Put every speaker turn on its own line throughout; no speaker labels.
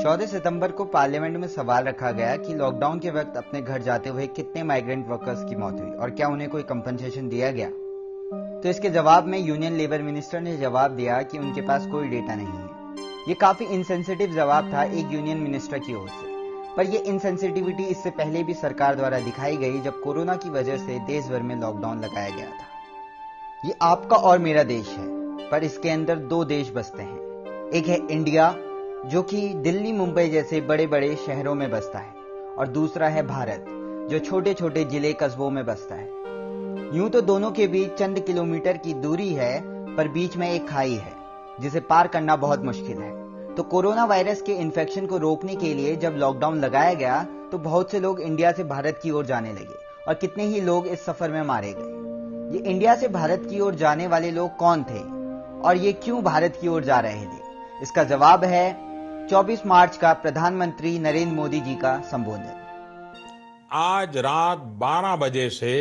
14 सितंबर को पार्लियामेंट में सवाल रखा गया कि लॉकडाउन के वक्त अपने घर जाते हुए कितने माइग्रेंट वर्कर्स की मौत हुई और क्या उन्हें कोई कंपनसेशन दिया गया। तो इसके जवाब में यूनियन लेबर मिनिस्टर ने जवाब दिया कि उनके पास कोई डेटा नहीं है। ये काफी इनसेंसिटिव जवाब था एक यूनियन मिनिस्टर की ओर से, पर यह इनसेंसिटिविटी इससे पहले भी सरकार द्वारा दिखाई गई जब कोरोना की वजह से देश भर में लॉकडाउन लगाया गया था। ये आपका और मेरा देश है, पर इसके अंदर दो देश बसते हैं। एक है इंडिया, जो कि दिल्ली मुंबई जैसे बड़े बड़े शहरों में बसता है, और दूसरा है भारत, जो छोटे छोटे जिले कस्बों में बसता है। यूं तो दोनों के बीच चंद किलोमीटर की दूरी है, पर बीच में एक खाई है जिसे पार करना बहुत मुश्किल है। तो कोरोना वायरस के इन्फेक्शन को रोकने के लिए जब लॉकडाउन लगाया गया तो बहुत से लोग इंडिया से भारत की ओर जाने लगे और कितने ही लोग इस सफर में मारे गए। ये इंडिया से भारत की ओर जाने वाले लोग कौन थे और ये क्यों भारत की ओर जा रहे थे? इसका जवाब है 24 मार्च का प्रधानमंत्री नरेंद्र मोदी जी का संबोधन।
आज रात 12 बजे से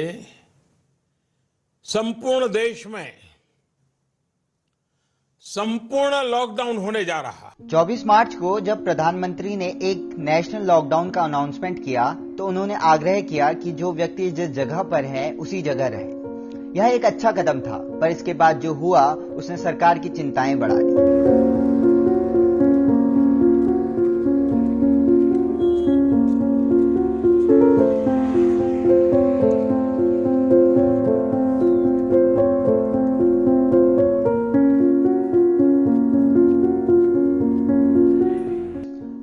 संपूर्ण देश में संपूर्ण लॉकडाउन होने जा रहा।
24 मार्च को जब प्रधानमंत्री ने एक नेशनल लॉकडाउन का अनाउंसमेंट किया तो उन्होंने आग्रह किया कि जो व्यक्ति जिस जगह पर है उसी जगह रहे। यह एक अच्छा कदम था, पर इसके बाद जो हुआ उसने सरकार की चिंताएं बढ़ा दी।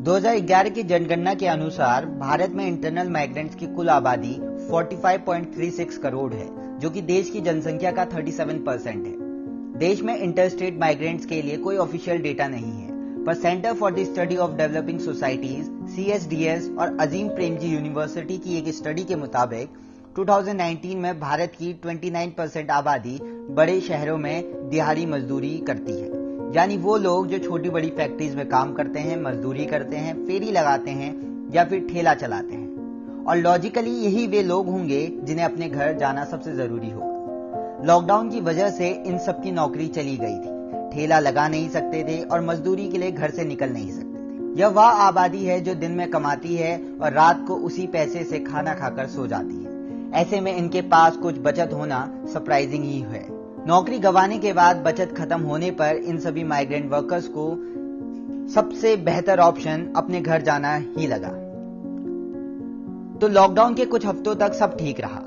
2011 की जनगणना के अनुसार भारत में इंटरनल माइग्रेंट्स की कुल आबादी 45.36 करोड़ है, जो कि देश की जनसंख्या का 37% है। देश में इंटरस्टेट माइग्रेंट्स के लिए कोई ऑफिशियल डेटा नहीं है, पर centre for the study of developing societies CSDS और अजीम प्रेमजी यूनिवर्सिटी की एक स्टडी के मुताबिक 2019 में भारत की 29% आबादी बड़े शहरों में दिहाड़ी मजदूरी करती है, यानी वो लोग जो छोटी बड़ी फैक्ट्रीज में काम करते हैं, मजदूरी करते हैं, फेरी लगाते हैं या फिर ठेला चलाते हैं। और लॉजिकली यही वे लोग होंगे जिन्हें अपने घर जाना सबसे जरूरी होगा। लॉकडाउन की वजह से इन सब की नौकरी चली गई थी, ठेला लगा नहीं सकते थे और मजदूरी के लिए घर से निकल नहीं सकते थे। यह वह आबादी है जो दिन में कमाती है और रात को उसी पैसे से खाना खाकर सो जाती है। ऐसे में इनके पास कुछ बचत होना सरप्राइजिंग ही है। नौकरी गंवाने के बाद बचत खत्म होने पर इन सभी माइग्रेंट वर्कर्स को सबसे बेहतर ऑप्शन अपने घर जाना ही लगा। तो लॉकडाउन के कुछ हफ्तों तक सब ठीक रहा,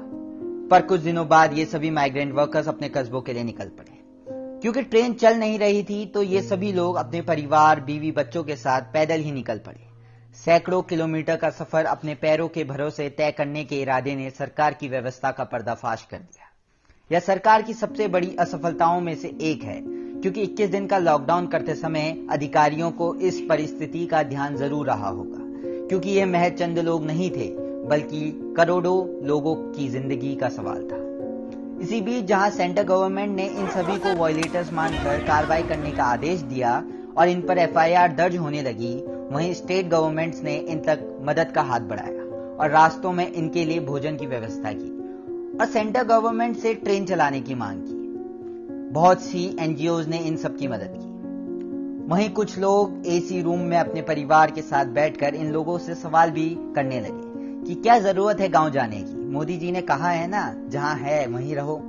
पर कुछ दिनों बाद ये सभी माइग्रेंट वर्कर्स अपने कस्बों के लिए निकल पड़े। क्योंकि ट्रेन चल नहीं रही थी तो ये सभी लोग अपने परिवार, बीवी, बच्चों के साथ पैदल ही निकल पड़े। सैकड़ों किलोमीटर का सफर अपने पैरों के भरोसे तय करने के इरादे ने सरकार की व्यवस्था का पर्दाफाश कर दिया। यह सरकार की सबसे बड़ी असफलताओं में से एक है, क्योंकि 21 दिन का लॉकडाउन करते समय अधिकारियों को इस परिस्थिति का ध्यान जरूर रहा होगा, क्योंकि यह महज चंद लोग नहीं थे बल्कि करोड़ों लोगों की जिंदगी का सवाल था। इसी बीच जहां सेंट्रल गवर्नमेंट ने इन सभी को वॉयलेटर्स मानकर कार्रवाई करने का आदेश दिया और इन पर FIR दर्ज होने लगी, वहीं स्टेट गवर्नमेंट्स ने इन तक मदद का हाथ बढ़ाया और रास्तों में इनके लिए भोजन की व्यवस्था की और सेंट्रल गवर्नमेंट से ट्रेन चलाने की मांग की। बहुत सी NGOs ने इन सब की मदद की। वहीं कुछ लोग AC रूम में अपने परिवार के साथ बैठकर इन लोगों से सवाल भी करने लगे कि क्या जरूरत है गांव जाने की, मोदी जी ने कहा है ना, जहां है वहीं रहो।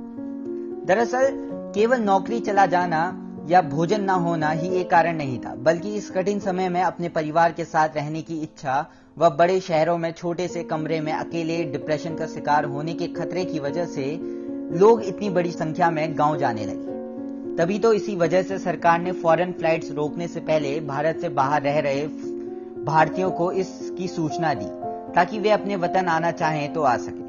दरअसल केवल नौकरी चला जाना या भोजन ना होना ही एक कारण नहीं था, बल्कि इस कठिन समय में अपने परिवार के साथ रहने की इच्छा व बड़े शहरों में छोटे से कमरे में अकेले डिप्रेशन का शिकार होने के खतरे की वजह से लोग इतनी बड़ी संख्या में गांव जाने लगे। तभी तो इसी वजह से सरकार ने फॉरेन फ्लाइट्स रोकने से पहले भारत से बाहर रह रहे भारतीयों को इसकी सूचना दी, ताकि वे अपने वतन आना चाहें तो आ सके।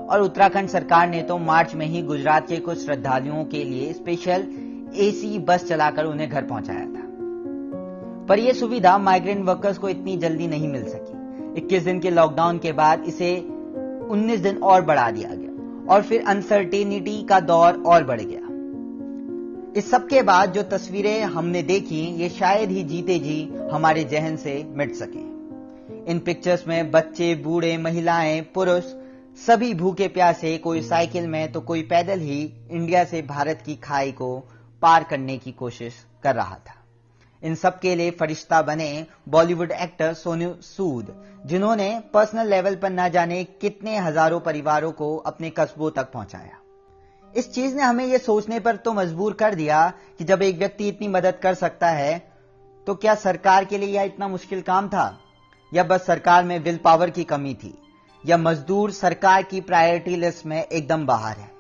और उत्तराखंड सरकार ने तो मार्च में ही गुजरात के कुछ श्रद्धालुओं के लिए स्पेशल AC बस चलाकर उन्हें घर पहुंचाया था। पर यह सुविधा माइग्रेंट वर्कर्स को इतनी जल्दी नहीं मिल सकी। 21 दिन के लॉकडाउन के बाद इसे 19 दिन और बढ़ा दिया गया और फिर अनसर्टेनिटी का दौर और बढ़ गया। इस सब के बाद जो तस्वीरें हमने देखी, ये शायद ही जीते जी हमारे जहन से मिट सके। इन पिक्चर्स में बच्चे, बूढ़े, महिलाएं, पुरुष सभी भूखे प्यासे, कोई साइकिल में तो कोई पैदल ही इंडिया से भारत की खाई को पार करने की कोशिश कर रहा था। इन सब के लिए फरिश्ता बने बॉलीवुड एक्टर सोनू सूद, जिन्होंने पर्सनल लेवल पर न जाने कितने हजारों परिवारों को अपने कस्बों तक पहुंचाया। इस चीज ने हमें यह सोचने पर तो मजबूर कर दिया कि जब एक व्यक्ति इतनी मदद कर सकता है तो क्या सरकार के लिए यह इतना मुश्किल काम था, या बस सरकार में विल पावर की कमी थी, या मजदूर सरकार की प्रायोरिटी लिस्ट में एकदम बाहर है।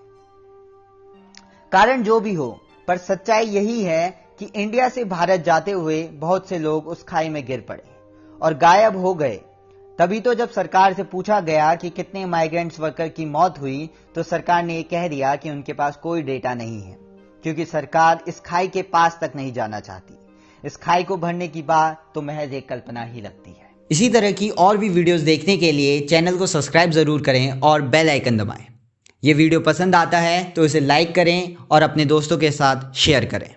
कारण जो भी हो, पर सच्चाई यही है कि इंडिया से भारत जाते हुए बहुत से लोग उस खाई में गिर पड़े और गायब हो गए। तभी तो जब सरकार से पूछा गया कि कितने माइग्रेंट्स वर्कर की मौत हुई तो सरकार ने कह दिया कि उनके पास कोई डेटा नहीं है, क्योंकि सरकार इस खाई के पास तक नहीं जाना चाहती। इस खाई को भरने की बात तो महज एक कल्पना ही लगती है।
इसी तरह की और भी वीडियोस देखने के लिए चैनल को सब्सक्राइब जरूर करें और बेल आइकन दबाएं। ये वीडियो पसंद आता है तो इसे लाइक करें और अपने दोस्तों के साथ शेयर करें।